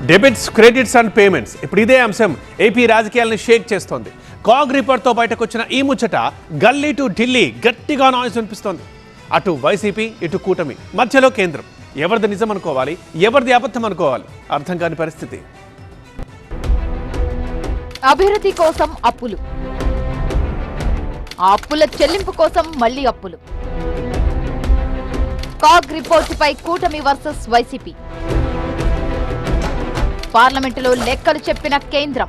Debits, credits and payments ఇప్పుడు ఇదే అంశం ఏపీ రాజకీయాలను షేక్ చేస్తోంది. కాగ్ రిపోర్ట్తో బయటకు వచ్చిన ఈ ముచ్చట గల్లీ టు ఢిల్లీ గట్టిగా నాయిస్ వినిపిస్తోంది. అటు వైసీపీ, ఇటు కూటమి, మధ్యలో కేంద్రం. ఎవరిది నిజం అనుకోవాలి, ఎవరిది అబద్ధం అనుకోవాలి అర్థం కాని పరిస్థితి. అభివృద్ధి కోసం అప్పులు, ఆ అప్పుల చెల్లింపు కోసం మళ్లీ అప్పులు. కాగ్ రిపోర్టుపై కూటమి వర్సెస్ వైసీపీ. పార్లమెంటులో లెక్కలు చెప్పిన కేంద్రం.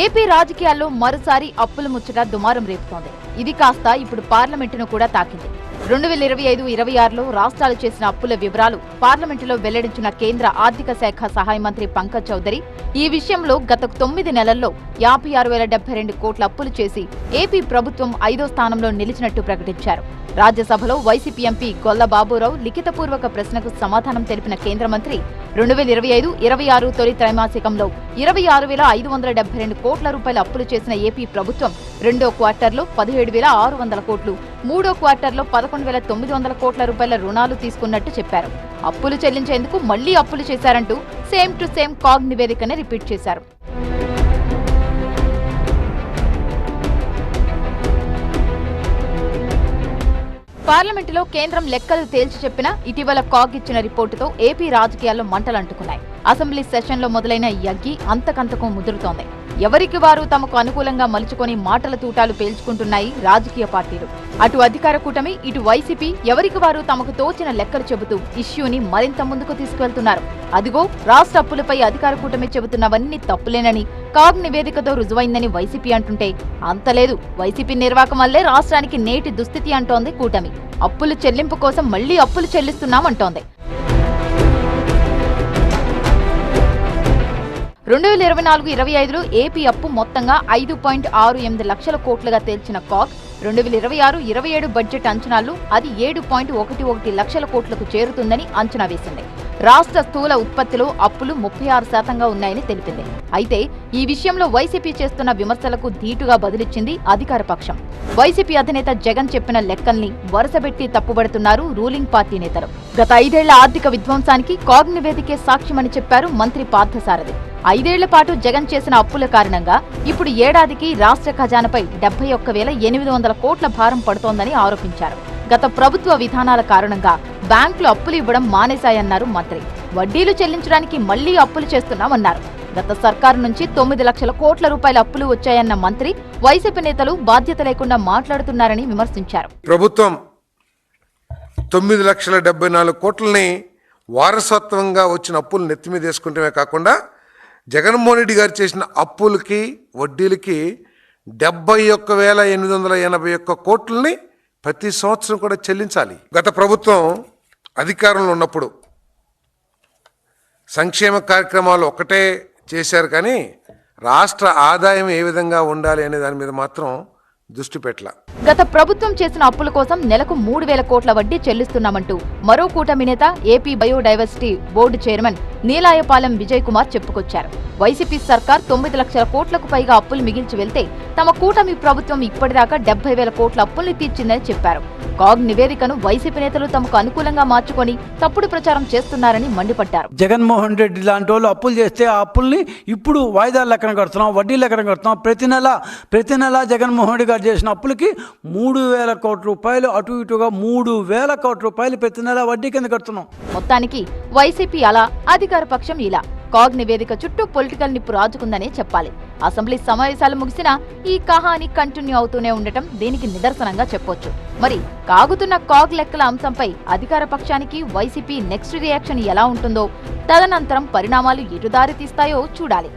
ఏపీ రాజకీయాల్లో మరోసారి అప్పుల ముచ్చట దుమారం రేపుతోంది. ఇది కాస్త ఇప్పుడు పార్లమెంటును కూడా తాకింది. 2025-26లో రాష్ట్రాలు చేసిన అప్పుల వివరాలు పార్లమెంటులో వెల్లడించిన కేంద్ర ఆర్థిక శాఖ సహాయ మంత్రి పంకజ్ చౌదరి ఈ విషయంలో గత 9 నెలల్లో 56,072 కోట్ల అప్పులు చేసి ఏపీ ప్రభుత్వం 5వ స్థానంలో నిలిచినట్టు ప్రకటించారు. రాజ్యసభలో వైసీపీ ఎంపీ గొల్ల బాబురావు లిఖితపూర్వక ప్రశ్నకు సమాధానం తెలిపిన కేంద్ర మంత్రి 2025-26 తొలి త్రైమాసికంలో 26,572 కోట్ల రూపాయల అప్పులు చేసిన ఏపీ ప్రభుత్వం రెండో క్వార్టర్లో 17,600 కోట్లు, మూడో క్వార్టర్లో 11,900 కోట్ల రూపాయల రుణాలు తీసుకున్నట్టు చెప్పారు. అప్పులు చెల్లించేందుకు మళ్లీ అప్పులు చేశారంటూ సేమ్ టు సేమ్ కాగ్ నివేదికనే రిపీట్ చేశారు. పార్లమెంటులో కేంద్రం లెక్కలు తేల్చి చెప్పినా ఇటీవల కాగ్ ఇచ్చిన రిపోర్టుతో ఏపీ రాజకీయాల్లో మంటలంటుకున్నాయి. అసెంబ్లీ సెషన్లో మొదలైన యగ్గి అంతకంతకు ముదురుతోంది. ఎవరికి వారు తమకు అనుకూలంగా మలుచుకొని మాటల తూటాలు పేల్చుకుంటున్నాయి రాజకీయ పార్టీలు. అటు అధికార కూటమి, ఇటు వైసీపీ ఎవరికి వారు తమకు తోచిన లెక్కలు చెబుతూ ఇష్యూని మరింత ముందుకు తీసుకువెళ్తున్నారు. అదిగో రాష్ట్ర అప్పులపై అధికార కూటమి చెబుతున్నవన్నీ తప్పులేనని కాగ్ నివేదికతో రుజువైందని వైసీపీ అంటుంటే అంతలేదు. వైసీపీ నిర్వాకం వల్లే రాష్ట్రానికి నేటి దుస్థితి అంటోంది కూటమి. అప్పులు చెల్లింపు కోసం మళ్లీ అప్పులు చెల్లిస్తున్నామంటోంది. 2024-25లో ఏపీ అప్పు మొత్తంగా 5.68 లక్షల కోట్లుగా తేల్చిన కాగ్ 2026-27 బడ్జెట్ అంచనాల్లో అది 7.11 లక్షల కోట్లకు చేరుతుందని అంచనా వేసింది. రాష్ట్ర స్థూల ఉత్పత్తిలో అప్పులు 36% ఉన్నాయని తెలిపింది. అయితే ఈ విషయంలో వైసీపీ చేస్తున్న విమర్శలకు ధీటుగా బదులిచ్చింది అధికార పక్షం. వైసీపీ అధినేత జగన్ చెప్పిన లెక్కల్ని వరుసబెట్టి తప్పుబడుతున్నారు రూలింగ్ పార్టీ నేతలు. గత 5 ఏళ్ల ఆర్థిక విధ్వంసానికి కాగ్ నివేదికే సాక్ష్యమని చెప్పారు మంత్రి పార్థసారథి. 5 ఏళ్ల పాటు జగన్ చేసిన అప్పుల కారణంగా ఇప్పుడు ఏడాదికి రాష్ట్ర ఖజానాపై 71,800 కోట్ల భారం పడుతోందని ఆరోపించారు. గత ప్రభుత్వ విధానాల కారణంగా బ్యాంకులు అప్పులు ఇవ్వడం మానేశాయన్నారు మంత్రి. వడ్డీలు చెల్లించడానికి మళ్లీ అప్పులు చేస్తున్నామన్నారు. గత సర్కారు నుంచి 9 లక్షల కోట్ల రూపాయల అప్పులు వచ్చాయన్న మంత్రి వైసీపీ నేతలు బాధ్యత లేకుండా మాట్లాడుతున్నారని విమర్శించారు. ప్రభుత్వం 9,74 కోట్లని వారసత్వంగా వచ్చిన అప్పులు నెత్తిమీద వేసుకుంటమే కాకుండా జగన్మోహన్ రెడ్డి గారు చేసిన అప్పులకి, వడ్డీలకి 71,881 కోట్లని ప్రతి సంవత్సరం కూడా చెల్లించాలి. గత ప్రభుత్వం అధికారంలో ఉన్నప్పుడు సంక్షేమ కార్యక్రమాలు ఒక్కటే చేశారు, కానీ రాష్ట్ర ఆదాయం ఏ విధంగా ఉండాలి అనే దాని మీద మాత్రం దృష్టి పెట్టల. గత ప్రభుత్వం చేసిన అప్పుల కోసం నెలకు 3,000 కోట్ల వడ్డీ చెల్లిస్తున్నామంటూ మరో కూటమి నేత AP biodiversity board chairman Neelayapalem Vijay Kumar చెప్పుకొచ్చారు. వైసీపీ సర్కార్ 9 లక్షల కోట్లకు పైగా అప్పులు మిగిల్చి వెళ్తే తమ కూటమి ప్రభుత్వం ఇప్పటిదాకా 70,000 కోట్ల అప్పుల్ని తీర్చిందని చెప్పారు. కాగ్ నివేదికను వైసీపీ నేతలు తమకు అనుకూలంగా మార్చుకొని తప్పుడు ప్రచారం చేస్తున్నారని మండిపడ్డారు. జగన్మోహన్ రెడ్డి లాంటి వాళ్ళు అప్పులు చేస్తే ఆ అప్పుల్ని ఇప్పుడు వాయిదాలు లెక్కన కడుతున్నాం, వడ్డీ లెక్కన కడుతున్నాం. ప్రతి నెల జగన్మోహన్ రెడ్డి గారు చేసిన అప్పులకి 3,000 కోట్ల రూపాయలు, అటు ఇటుగా 3,000 కోట్ల రూపాయలు ప్రతి నెల వడ్డీ కింద కడుతున్నాం. మొత్తానికి వైసీపీ అలా, అధికార పక్షం ఇలా. కాగ్ నివేదిక చుట్టూ పొలిటికల్ నిప్పు రాజుకుందనే చెప్పాలి. అసెంబ్లీ సమావేశాలు ముగిసినా ఈ కహాని కంటిన్యూ అవుతూనే ఉండటం దీనికి నిదర్శనంగా చెప్పొచ్చు. మరి కాగుతున్న కాగ్ లెక్కల అంశంపై అధికార పక్షానికి వైసీపీ నెక్స్ట్ రియాక్షన్ ఎలా ఉంటుందో, తదనంతరం పరిణామాలు ఎటు దారి తీస్తాయో చూడాలి.